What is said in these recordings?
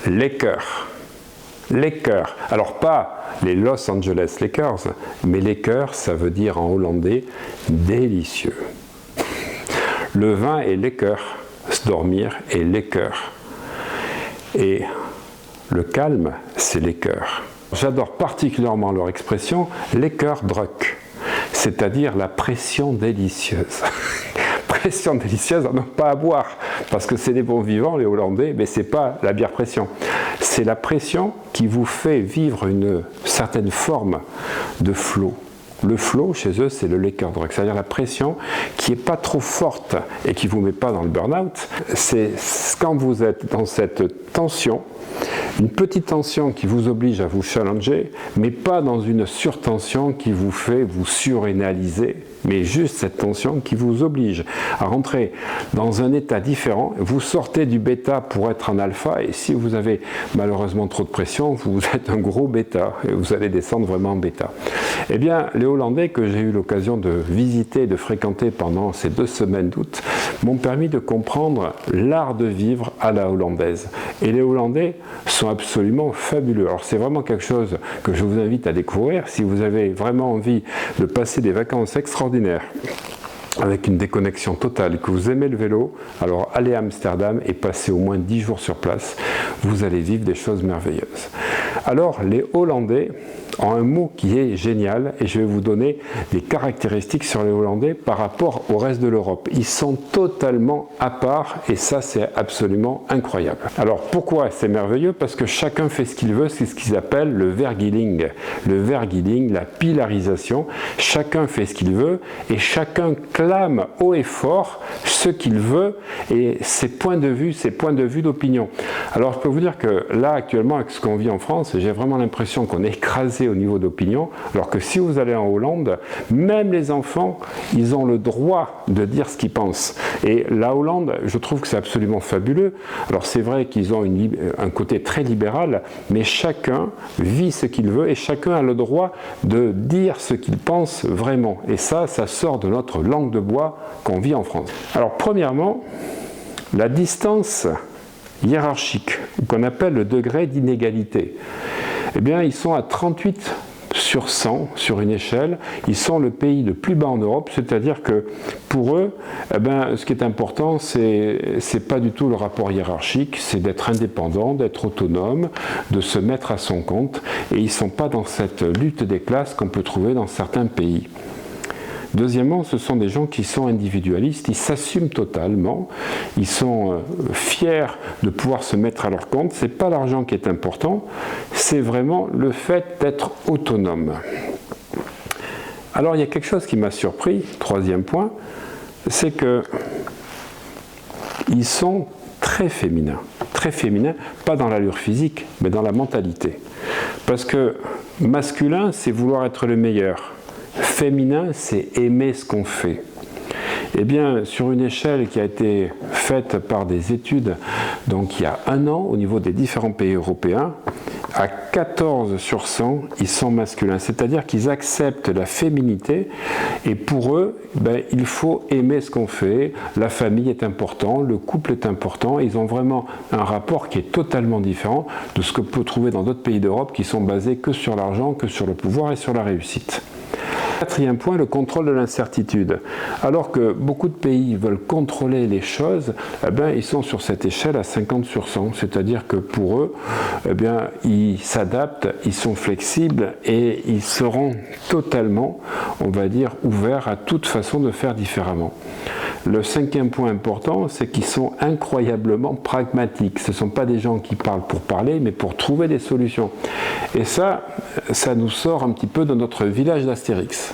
Lakers. Lakers. Alors pas les Los Angeles Lakers, mais Lakers, ça veut dire en hollandais délicieux. Le vin est lekker, dormir est lekker. Et le calme, c'est lekker. J'adore particulièrement leur expression lekkerdruk, c'est-à-dire la pression délicieuse. Pression délicieuse, non pas à boire, parce que c'est des bons vivants, les Hollandais, mais c'est pas la bière pression. C'est la pression qui vous fait vivre une certaine forme de flow. Le flow, chez eux, c'est le lekkerdruk, c'est-à-dire la pression qui n'est pas trop forte et qui ne vous met pas dans le burn-out. C'est quand vous êtes dans cette tension, une petite tension qui vous oblige à vous challenger, mais pas dans une surtension qui vous fait vous surénaliser, mais juste cette tension qui vous oblige à rentrer dans un état différent. Vous sortez du bêta pour être en alpha, et si vous avez malheureusement trop de pression, vous êtes un gros bêta, et vous allez descendre vraiment en bêta. Eh bien, les Hollandais que j'ai eu l'occasion de visiter et de fréquenter pendant ces 2 semaines d'août m'ont permis de comprendre l'art de vivre à la hollandaise. Et les Hollandais sont absolument fabuleux. Alors c'est vraiment quelque chose que je vous invite à découvrir si vous avez vraiment envie de passer des vacances extraordinaires avec une déconnexion totale, que vous aimez le vélo, alors allez à Amsterdam et passez au moins 10 jours sur place, vous allez vivre des choses merveilleuses. Alors les Hollandais ont un mot qui est génial, et je vais vous donner des caractéristiques sur les Hollandais par rapport au reste de l'Europe. Ils sont totalement à part, et ça c'est absolument incroyable. Alors pourquoi c'est merveilleux? Parce que chacun fait ce qu'il veut, c'est ce qu'ils appellent le vergeling. Le vergeling, la pilarisation, chacun fait ce qu'il veut, et chacun clame haut et fort ce qu'il veut, et ses points de vue d'opinion. Alors je peux vous dire que là actuellement, avec ce qu'on vit en France, j'ai vraiment l'impression qu'on est écrasé au niveau d'opinion, alors que si vous allez en Hollande, même les enfants, ils ont le droit de dire ce qu'ils pensent. Et la Hollande, je trouve que c'est absolument fabuleux. Alors c'est vrai qu'ils ont un côté très libéral, mais chacun vit ce qu'il veut, et chacun a le droit de dire ce qu'il pense vraiment. Et ça sort de notre langue de bois qu'on vit en France. Alors premièrement, la distance hiérarchique, qu'on appelle le degré d'inégalité. Eh bien, ils sont à 38 sur 100 sur une échelle. Ils sont le pays le plus bas en Europe, c'est-à-dire que pour eux, eh bien, ce qui est important, c'est pas du tout le rapport hiérarchique, c'est d'être indépendant, d'être autonome, de se mettre à son compte, et ils ne sont pas dans cette lutte des classes qu'on peut trouver dans certains pays. Deuxièmement, ce sont des gens qui sont individualistes, ils s'assument totalement, ils sont fiers de pouvoir se mettre à leur compte. Ce n'est pas l'argent qui est important, c'est vraiment le fait d'être autonome. Alors il y a quelque chose qui m'a surpris, 3e point, c'est qu'ils sont très féminins, pas dans l'allure physique, mais dans la mentalité. Parce que masculin, c'est vouloir être le meilleur. Féminin, c'est aimer ce qu'on fait. Eh bien, sur une échelle qui a été faite par des études, donc il y a 1 an, au niveau des différents pays européens, à 14 sur 100, ils sont masculins. C'est-à-dire qu'ils acceptent la féminité, et pour eux, il faut aimer ce qu'on fait. La famille est important, le couple est important. Ils ont vraiment un rapport qui est totalement différent de ce que peut trouver dans d'autres pays d'Europe qui sont basés que sur l'argent, que sur le pouvoir et sur la réussite. 4e point, le contrôle de l'incertitude. Alors que beaucoup de pays veulent contrôler les choses, ils sont sur cette échelle à 50 sur 100. C'est-à-dire que pour eux, ils s'adaptent, ils sont flexibles, et ils seront totalement, on va dire, ouverts à toute façon de faire différemment. Le 5e point important, c'est qu'ils sont incroyablement pragmatiques. Ce ne sont pas des gens qui parlent pour parler, mais pour trouver des solutions. Et ça nous sort un petit peu de notre village d'Astérix.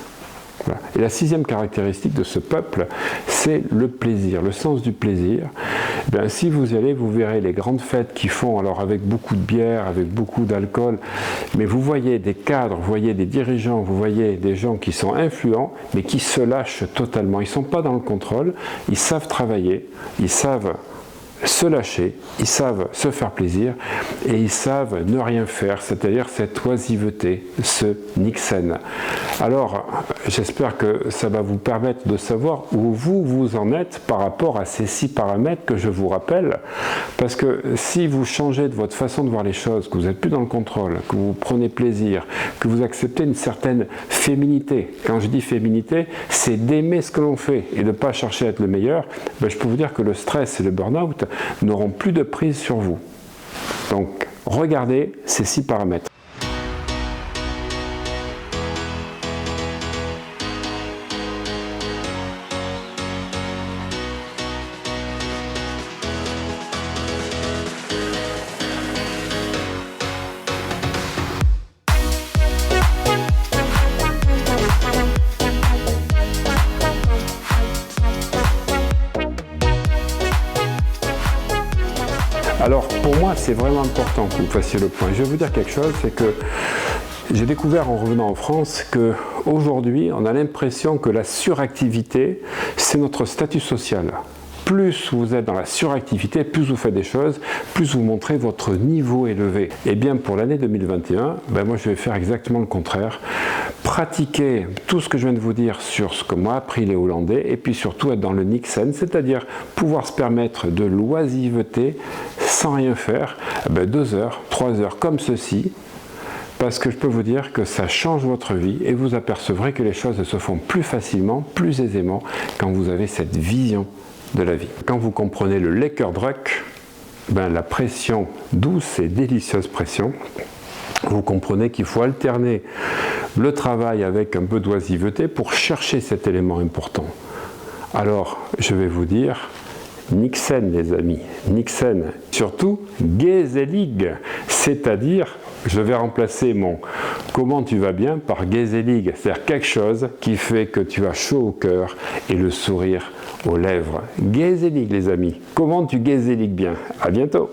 Voilà. Et la 6e caractéristique de ce peuple, c'est le plaisir, le sens du plaisir. Si vous y allez, vous verrez les grandes fêtes qu'ils font, alors avec beaucoup de bière, avec beaucoup d'alcool, mais vous voyez des cadres, vous voyez des dirigeants, vous voyez des gens qui sont influents, mais qui se lâchent totalement. Ils ne sont pas dans le contrôle, ils savent travailler, ils savent se lâcher, ils savent se faire plaisir et ils savent ne rien faire, c'est-à-dire cette oisiveté, ce Niksen. Alors, j'espère que ça va vous permettre de savoir où vous en êtes par rapport à ces 6 paramètres que je vous rappelle, parce que si vous changez de votre façon de voir les choses, que vous n'êtes plus dans le contrôle, que vous prenez plaisir, que vous acceptez une certaine féminité, quand je dis féminité, c'est d'aimer ce que l'on fait et de ne pas chercher à être le meilleur, ben je peux vous dire que le stress et le burn-out n'auront plus de prise sur vous. Donc, regardez ces 6 paramètres. Alors pour moi c'est vraiment important que vous fassiez le point. Je vais vous dire quelque chose, c'est que j'ai découvert en revenant en France qu'aujourd'hui on a l'impression que la suractivité c'est notre statut social. Plus vous êtes dans la suractivité, plus vous faites des choses, plus vous montrez votre niveau élevé. Et bien pour l'année 2021, moi je vais faire exactement le contraire. Pratiquer tout ce que je viens de vous dire sur ce que m'ont appris les Hollandais et puis surtout être dans le Niksen, c'est-à-dire pouvoir se permettre de l'oisiveté sans rien faire, 2 heures, 3 heures comme ceci, parce que je peux vous dire que ça change votre vie et vous apercevrez que les choses se font plus facilement, plus aisément quand vous avez cette vision de la vie. Quand vous comprenez le Lekkerdruk, la pression douce et délicieuse pression, vous comprenez qu'il faut alterner le travail avec un peu d'oisiveté pour chercher cet élément important. Alors, je vais vous dire, Niksen les amis, Niksen, surtout Gesellig, c'est-à-dire, je vais remplacer mon comment tu vas bien par Gesellig, c'est-à-dire quelque chose qui fait que tu as chaud au cœur et le sourire aux lèvres. Gesellig les amis, comment tu Gesellig bien? À bientôt.